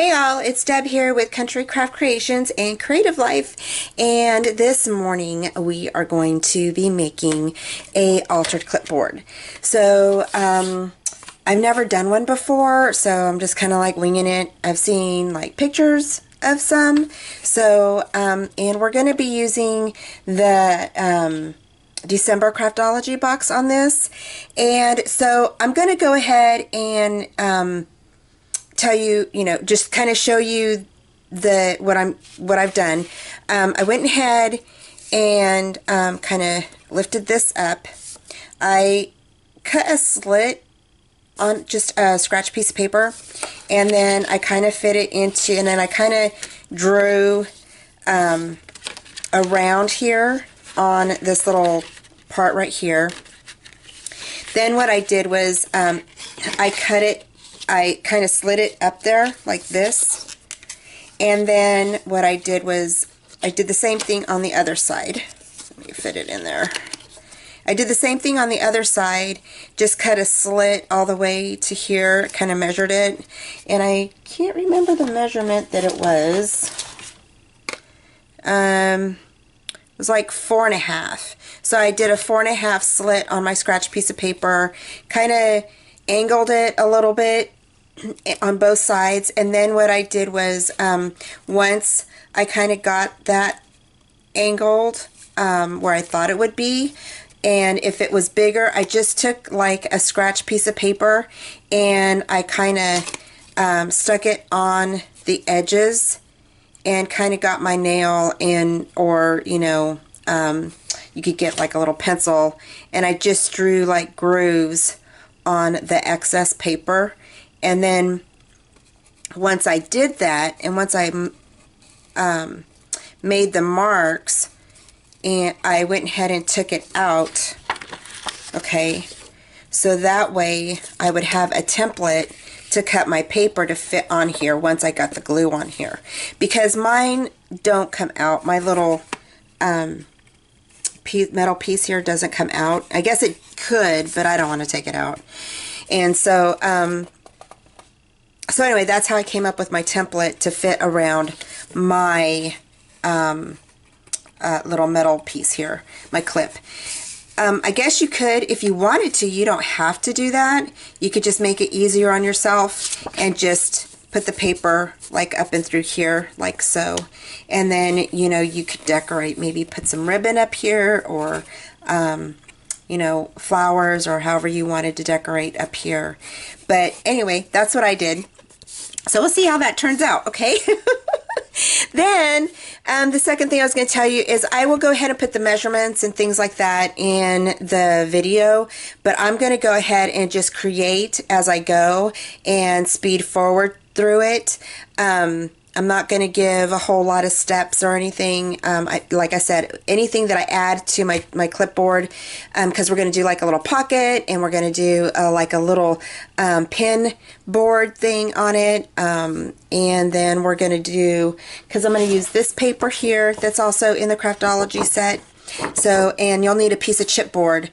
Hey all, it's Deb here with Country Craft Creations and Creative Life, and this morning we are going to be making a altered clipboard. So I've never done one before, so I'm just kind of like winging it. I've seen like pictures of some, so and we're going to be using the December Craftology box on this, and so I'm going to go ahead and tell you, just kind of show you what I've done. I went ahead and kind of lifted this up. I cut a slit on just a scratch piece of paper, and then I kind of fit it into, and then I kind of drew around here on this little part right here. Then what I did was I kind of slid it up there like this, and then what I did was I did the same thing on the other side. Let me fit it in there. I did the same thing on the other side, just cut a slit all the way to here, kind of measured it, and I can't remember the measurement that it was. It was like 4.5. So I did a 4.5 slit on my scratch piece of paper, kind of angled it a little bit on both sides, and then what I did was once I kind of got that angled where I thought it would be, and if it was bigger, I just took like a scratch piece of paper and I kind of stuck it on the edges and kind of got my nail in, or you could get like a little pencil, and I just drew like grooves on the excess paper. And then once I did that, and once I made the marks, and I went ahead and took it out, okay, so that way I would have a template to cut my paper to fit on here once I got the glue on here, because mine don't come out. My little metal piece here doesn't come out. I guess it could, but I don't want to take it out. And so so anyway, that's how I came up with my template to fit around my little metal piece here, my clip. I guess you could, if you wanted to. You don't have to do that. You could just make it easier on yourself and just put the paper like up and through here like so, and then you could decorate, maybe put some ribbon up here, or flowers, or however you wanted to decorate up here. But anyway, that's what I did. So we'll see how that turns out, okay? Then the second thing I was going to tell you is I will go ahead and put the measurements and things like that in the video, but I'm going to go ahead and just create as I go and speed forward through it. I'm not going to give a whole lot of steps or anything. Like I said, anything that I add to my clipboard, because we're going to do like a little pocket, and we're going to do like a little pin board thing on it. And then we're going to do, because I'm going to use this paper here that's also in the Craftology set. So, and you'll need a piece of chipboard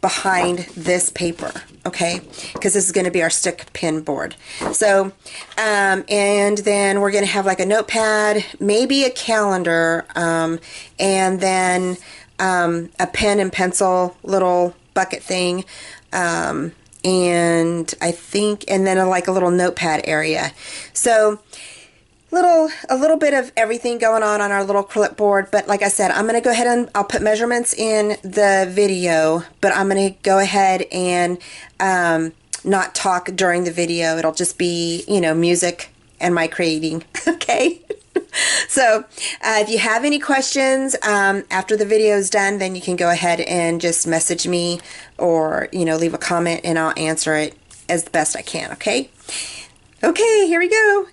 behind this paper, okay, because this is going to be our stick pin board. So and then we're going to have like a notepad, maybe a calendar, and then a pen and pencil little bucket thing, and I think, and then like a little notepad area. So a little bit of everything going on our little clipboard. But like I said, I'm going to go ahead and I'll put measurements in the video, but I'm going to go ahead and not talk during the video. It'll just be, music and my creating, okay? So if you have any questions after the video is done, then you can go ahead and just message me, or leave a comment, and I'll answer it as best I can, okay? Okay, here we go.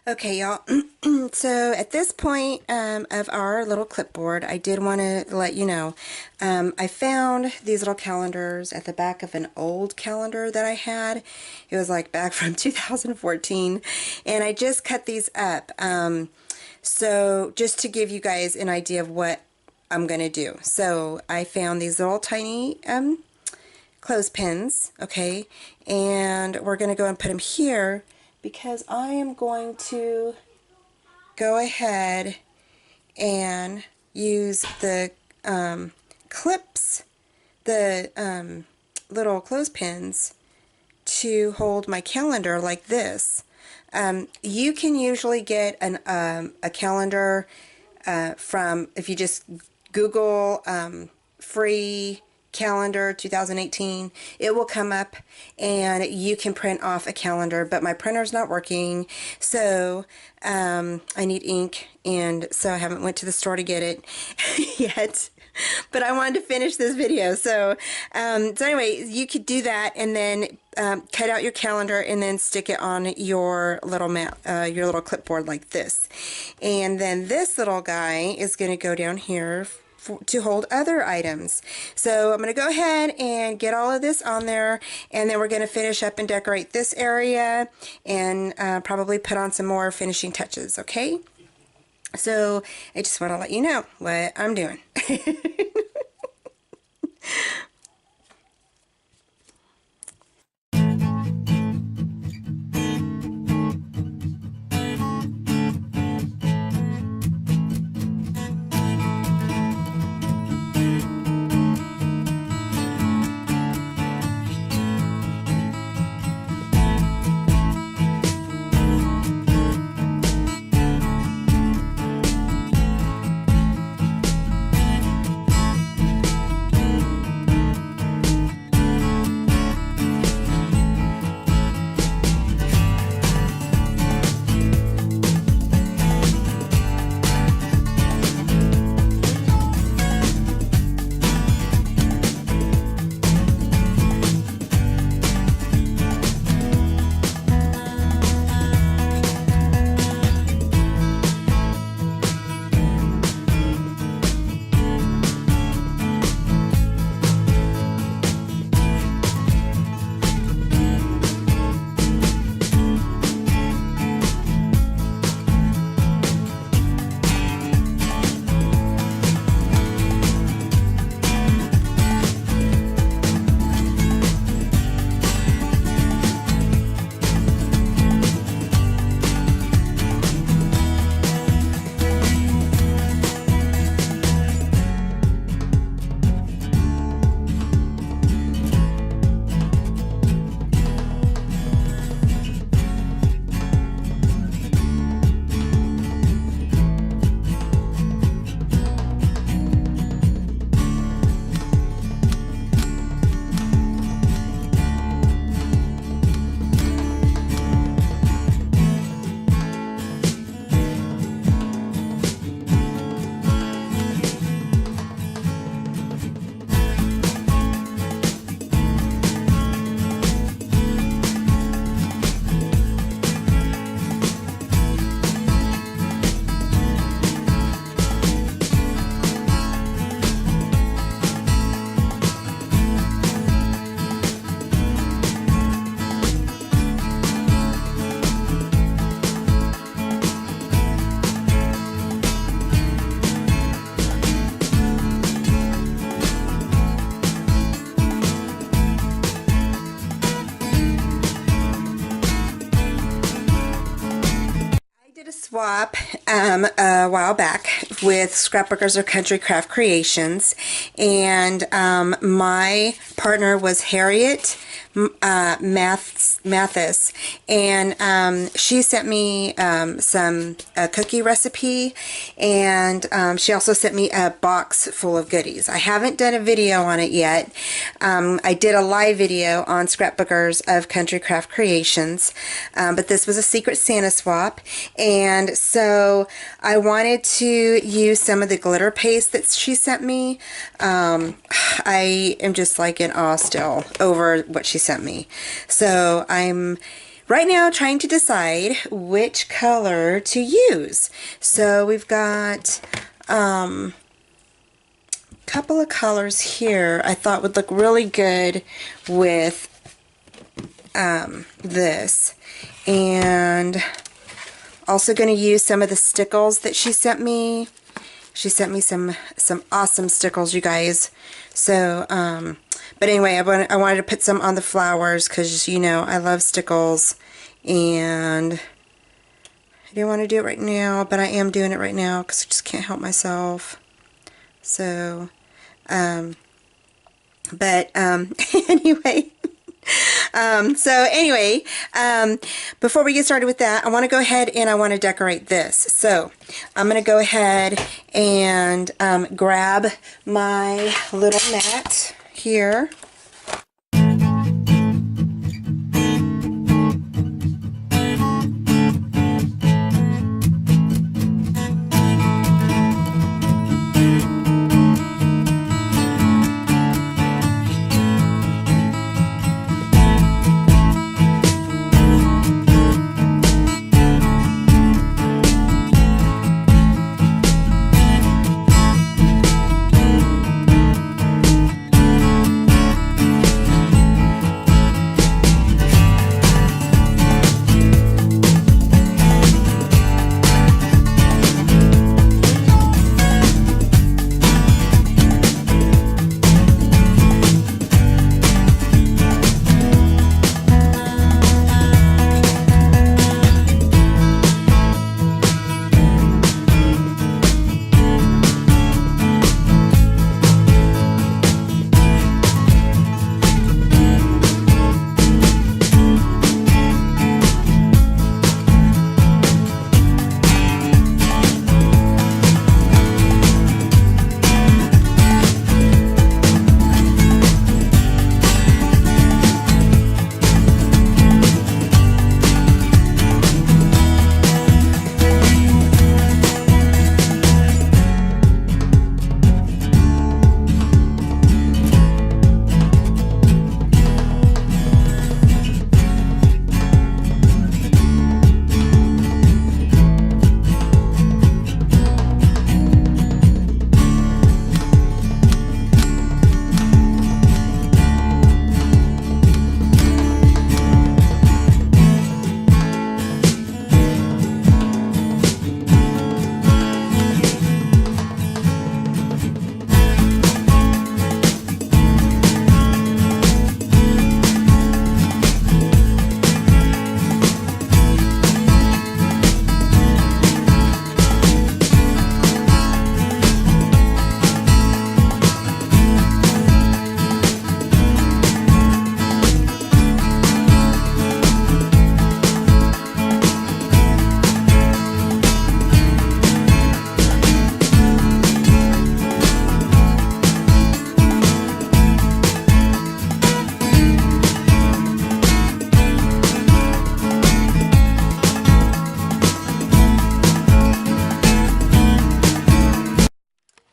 Okay, y'all. So at this point of our little clipboard, I did want to let you know, I found these little calendars at the back of an old calendar that I had. It was like back from 2014, and I just cut these up. So just to give you guys an idea of what I'm going to do. So I found these little tiny clothespins, okay, and we're going to go and put them here because I am going to go ahead and use the clips, the little clothespins to hold my calendar like this. You can usually get a calendar from, if you just Google free calendar 2018, it will come up and you can print off a calendar, but my printer's not working, so I need ink, and so I haven't went to the store to get it yet, but I wanted to finish this video. So anyway, you could do that and then cut out your calendar and then stick it on your little your little clipboard like this. And then this little guy is going to go down here to hold other items. So I'm going to go ahead and get all of this on there, and then we're going to finish up and decorate this area and probably put on some more finishing touches, okay? So I just want to let you know what I'm doing. Swap a while back with Scrapbookers of Country Craft Creations, and my partner was Harriet Mathis, and she sent me some cookie recipe, and she also sent me a box full of goodies. I haven't done a video on it yet. I did a live video on Scrapbookers of Country Craft Creations, but this was a Secret Santa swap, and so I wanted to use some of the glitter paste that she sent me. I am just like in awe still over what she sent me. So I'm right now trying to decide which color to use. So we've got a couple of colors here I thought would look really good with this, and also going to use some of the stickles that she sent me. She sent me some awesome stickles, you guys. So but anyway, I wanted to put some on the flowers because, you know, I love stickles, and I didn't want to do it right now, but I am doing it right now because I just can't help myself. So anyway, before we get started with that, I want to go ahead and I want to decorate this. So I'm going to go ahead and grab my little mat here.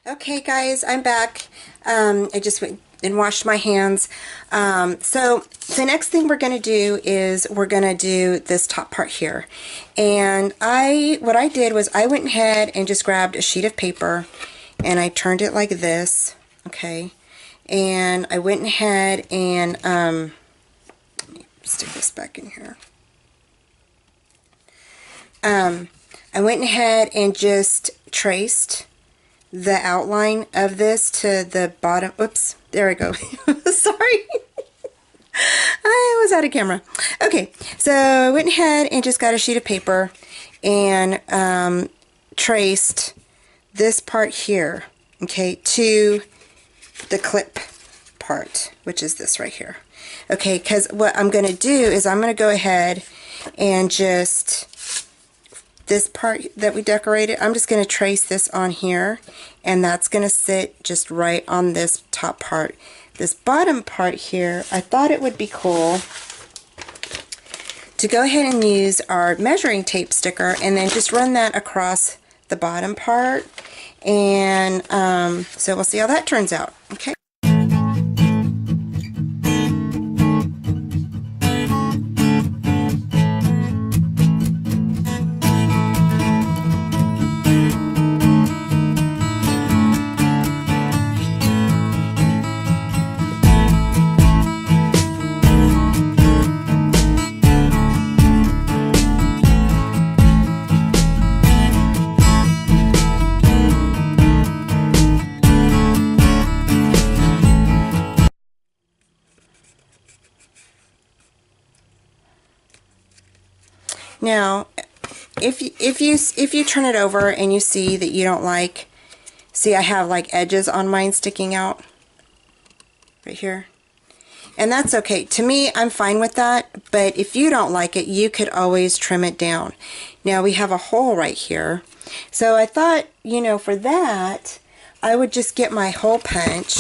Okay guys, I'm back. I just went and washed my hands. So the next thing we're going to do is we're going to do this top part here. And what I did was I went ahead and just grabbed a sheet of paper and I turned it like this, okay? And I went ahead and let me stick this back in here. I went ahead and just traced the outline of this to the bottom. Oops, there we go. Sorry. I was out of camera. Okay, so I went ahead and just got a sheet of paper and traced this part here, okay, to the clip part, which is this right here. Okay, because what I'm going to do is I'm going to go ahead and just, this part that we decorated, I'm just going to trace this on here, and that's going to sit just right on this top part. This bottom part here, I thought it would be cool to go ahead and use our measuring tape sticker and then just run that across the bottom part, and so we'll see how that turns out. Okay. Now, if you turn it over and you see that you don't like, see I have like edges on mine sticking out right here. And that's okay. To me, I'm fine with that, but if you don't like it, you could always trim it down. Now we have a hole right here. So I thought, you know, for that, I would just get my hole punch.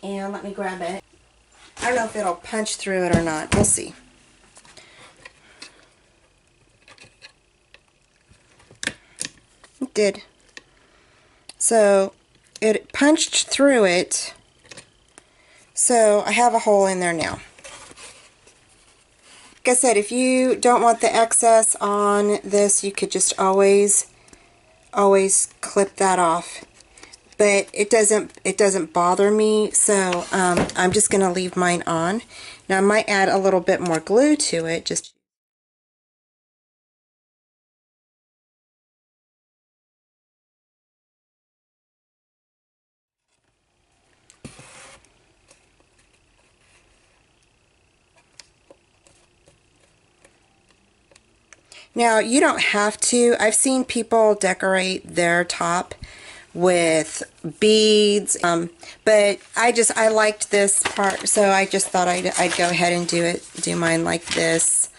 And let me grab it. I don't know if it'll punch through it or not. We'll see. It did. So it punched through it. So I have a hole in there now. Like I said, if you don't want the excess on this, you could just always clip that off. But it doesn't bother me, so I'm just going to leave mine on. Now I might add a little bit more glue to it, just now you don't have to. I've seen people decorate their top with beads, but I liked this part, so I just thought I'd go ahead and do mine like this.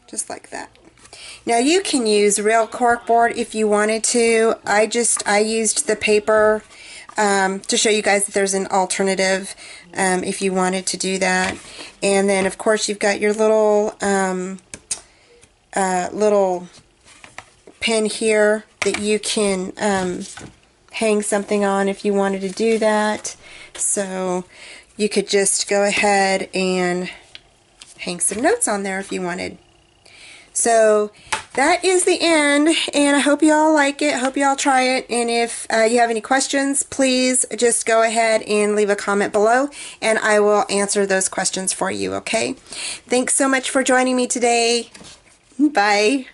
Just like that. Now you can use real corkboard if you wanted to. I used the paper to show you guys that there's an alternative if you wanted to do that. And then of course you've got your little little pin here that you can hang something on if you wanted to do that. So you could just go ahead and hang some notes on there if you wanted. So that is the end, and I hope you all like it. I hope you all try it, and if you have any questions, please just go ahead and leave a comment below, and I will answer those questions for you, okay? Thanks so much for joining me today. Bye.